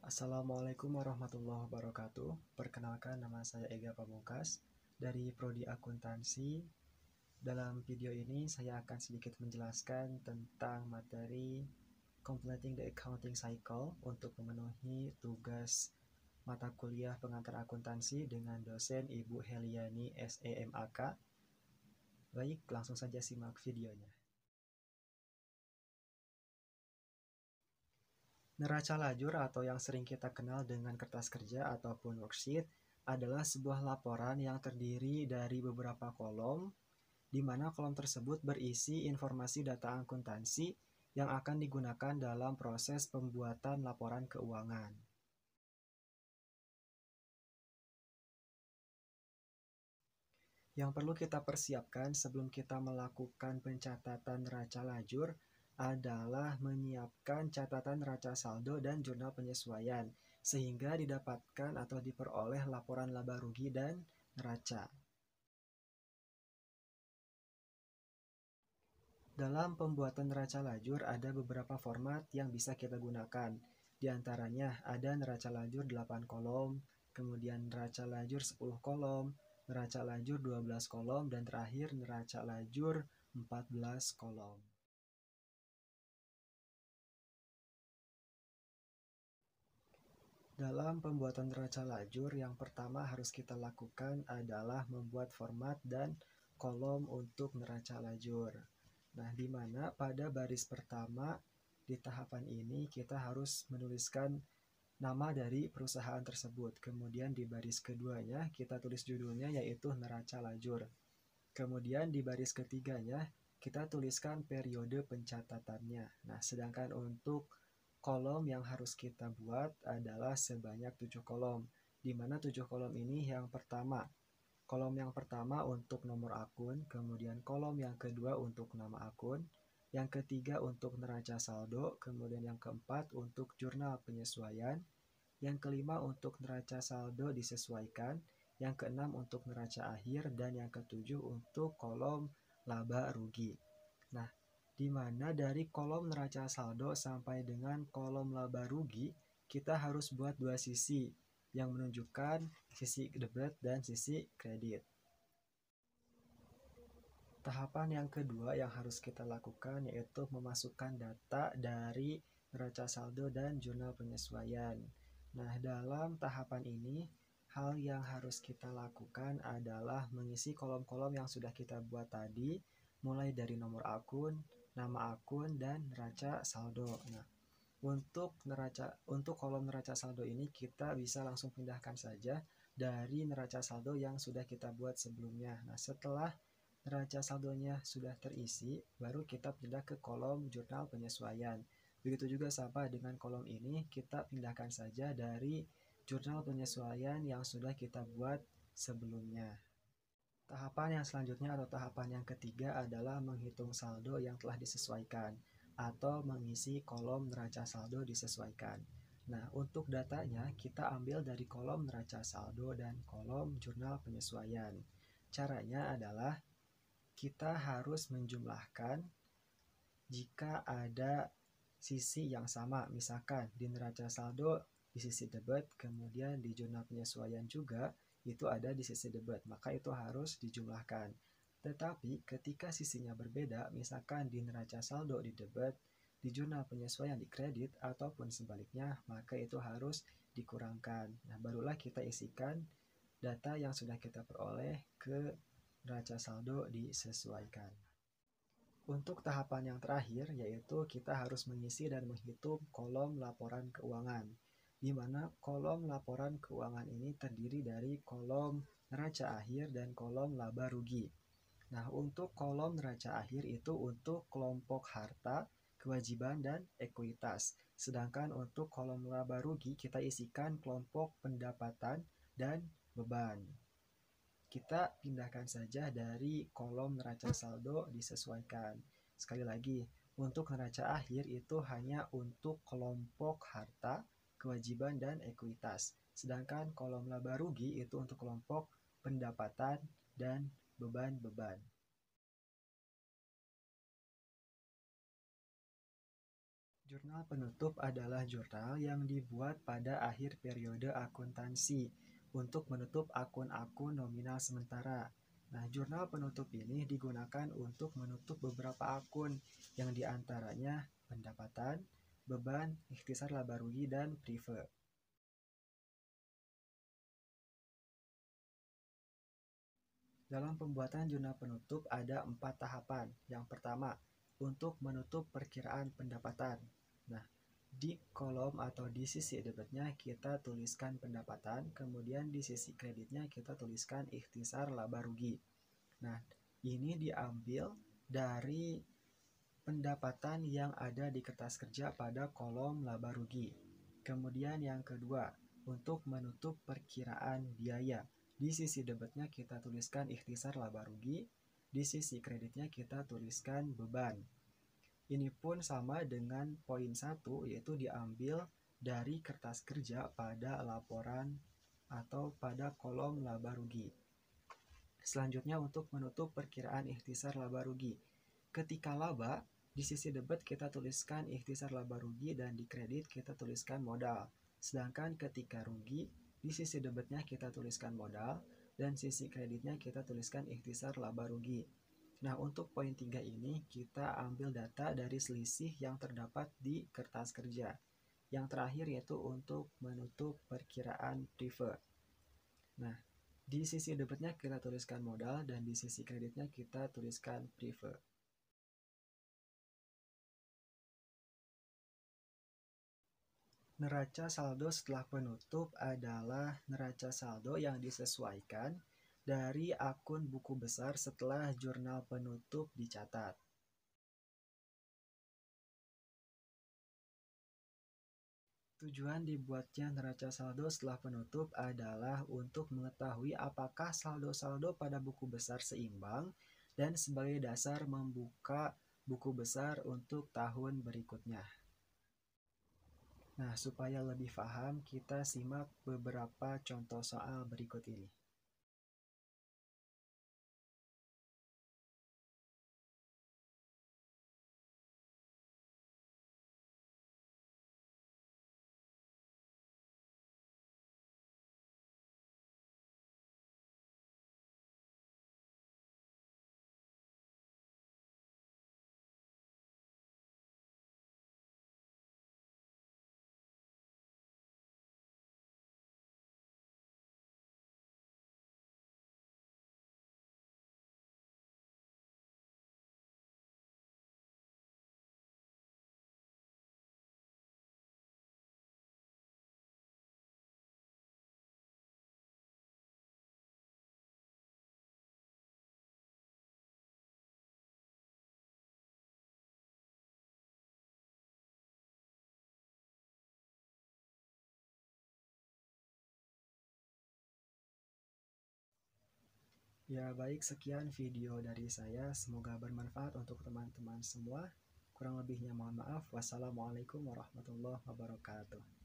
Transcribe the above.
Assalamualaikum warahmatullahi wabarakatuh. Perkenalkan, nama saya Ega Pamungkas dari Prodi Akuntansi. Dalam video ini saya akan sedikit menjelaskan tentang materi Completing the Accounting Cycle untuk memenuhi tugas mata kuliah pengantar akuntansi dengan dosen Ibu Heliani SEMAK. Baik, langsung saja simak videonya. Neraca lajur atau yang sering kita kenal dengan kertas kerja ataupun worksheet adalah sebuah laporan yang terdiri dari beberapa kolom, di mana kolom tersebut berisi informasi data akuntansi yang akan digunakan dalam proses pembuatan laporan keuangan. Yang perlu kita persiapkan sebelum kita melakukan pencatatan neraca lajur adalah menyiapkan catatan neraca saldo dan jurnal penyesuaian, sehingga didapatkan atau diperoleh laporan laba rugi dan neraca. Dalam pembuatan neraca lajur ada beberapa format yang bisa kita gunakan. Di antaranya ada neraca lajur 8 kolom, kemudian neraca lajur 10 kolom, neraca lajur 12 kolom, dan terakhir neraca lajur 14 kolom. Dalam pembuatan neraca lajur, yang pertama harus kita lakukan adalah membuat format dan kolom untuk neraca lajur. Nah, di mana pada baris pertama di tahapan ini kita harus menuliskan nama dari perusahaan tersebut. Kemudian di baris keduanya kita tulis judulnya yaitu neraca lajur. Kemudian di baris ketiganya kita tuliskan periode pencatatannya. Nah, sedangkan untuk kolom yang harus kita buat adalah sebanyak 7 kolom, di mana 7 kolom ini yang pertama. Kolom yang pertama untuk nomor akun, kemudian kolom yang kedua untuk nama akun, yang ketiga untuk neraca saldo, kemudian yang keempat untuk jurnal penyesuaian, yang kelima untuk neraca saldo disesuaikan, yang keenam untuk neraca akhir, dan yang ketujuh untuk kolom laba rugi. Nah, di mana dari kolom neraca saldo sampai dengan kolom laba rugi, kita harus buat dua sisi yang menunjukkan sisi debit dan sisi kredit. Tahapan yang kedua yang harus kita lakukan yaitu memasukkan data dari neraca saldo dan jurnal penyesuaian. Nah, dalam tahapan ini, hal yang harus kita lakukan adalah mengisi kolom-kolom yang sudah kita buat tadi, mulai dari nomor akun, nama akun, dan neraca saldo. Nah, untuk kolom neraca saldo ini kita bisa langsung pindahkan saja dari neraca saldo yang sudah kita buat sebelumnya. Nah, setelah neraca saldonya sudah terisi, baru kita pindah ke kolom jurnal penyesuaian. Begitu juga sama dengan kolom ini, kita pindahkan saja dari jurnal penyesuaian yang sudah kita buat sebelumnya. Tahapan yang selanjutnya atau tahapan yang ketiga adalah menghitung saldo yang telah disesuaikan atau mengisi kolom neraca saldo disesuaikan. Nah, untuk datanya kita ambil dari kolom neraca saldo dan kolom jurnal penyesuaian. Caranya adalah kita harus menjumlahkan jika ada sisi yang sama. Misalkan di neraca saldo di sisi debit, kemudian di jurnal penyesuaian juga itu ada di sisi debit, maka itu harus dijumlahkan. Tetapi ketika sisinya berbeda, misalkan di neraca saldo di debit, di jurnal penyesuaian di kredit, ataupun sebaliknya, maka itu harus dikurangkan. Nah, barulah kita isikan data yang sudah kita peroleh ke neraca saldo disesuaikan. Untuk tahapan yang terakhir, yaitu kita harus mengisi dan menghitung kolom laporan keuangan, di mana kolom laporan keuangan ini terdiri dari kolom neraca akhir dan kolom laba rugi. Nah, untuk kolom neraca akhir itu untuk kelompok harta, kewajiban, dan ekuitas. Sedangkan untuk kolom laba rugi kita isikan kelompok pendapatan dan beban. Kita pindahkan saja dari kolom neraca saldo disesuaikan. Sekali lagi, untuk neraca akhir itu hanya untuk kelompok harta, kewajiban, dan ekuitas. Sedangkan kolom laba rugi itu untuk kelompok pendapatan dan beban-beban. Jurnal penutup adalah jurnal yang dibuat pada akhir periode akuntansi untuk menutup akun-akun nominal sementara. Nah, jurnal penutup ini digunakan untuk menutup beberapa akun yang diantaranya pendapatan, beban, ikhtisar laba rugi, dan prive. Dalam pembuatan jurnal penutup ada 4 tahapan. Yang pertama, untuk menutup perkiraan pendapatan. Nah, di kolom atau di sisi debitnya kita tuliskan pendapatan, kemudian di sisi kreditnya kita tuliskan ikhtisar laba rugi. Nah, ini diambil dari pendapatan yang ada di kertas kerja pada kolom laba rugi. Kemudian yang kedua, untuk menutup perkiraan biaya. Di sisi debitnya kita tuliskan ikhtisar laba rugi, di sisi kreditnya kita tuliskan beban. Ini pun sama dengan poin 1, yaitu diambil dari kertas kerja pada laporan atau pada kolom laba rugi. Selanjutnya untuk menutup perkiraan ikhtisar laba rugi. Ketika laba, di sisi debit kita tuliskan ikhtisar laba rugi dan di kredit kita tuliskan modal. Sedangkan ketika rugi, di sisi debitnya kita tuliskan modal dan sisi kreditnya kita tuliskan ikhtisar laba rugi. Nah, untuk poin 3 ini kita ambil data dari selisih yang terdapat di kertas kerja. Yang terakhir yaitu untuk menutup perkiraan prive. Nah, di sisi debitnya kita tuliskan modal dan di sisi kreditnya kita tuliskan prive. Neraca saldo setelah penutup adalah neraca saldo yang disesuaikan dari akun buku besar setelah jurnal penutup dicatat. Tujuan dibuatnya neraca saldo setelah penutup adalah untuk mengetahui apakah saldo-saldo pada buku besar seimbang dan sebagai dasar membuka buku besar untuk tahun berikutnya. Nah, supaya lebih paham, kita simak beberapa contoh soal berikut ini. Ya, baik, sekian video dari saya. Semoga bermanfaat untuk teman-teman semua. Kurang lebihnya mohon maaf. Wassalamualaikum warahmatullahi wabarakatuh.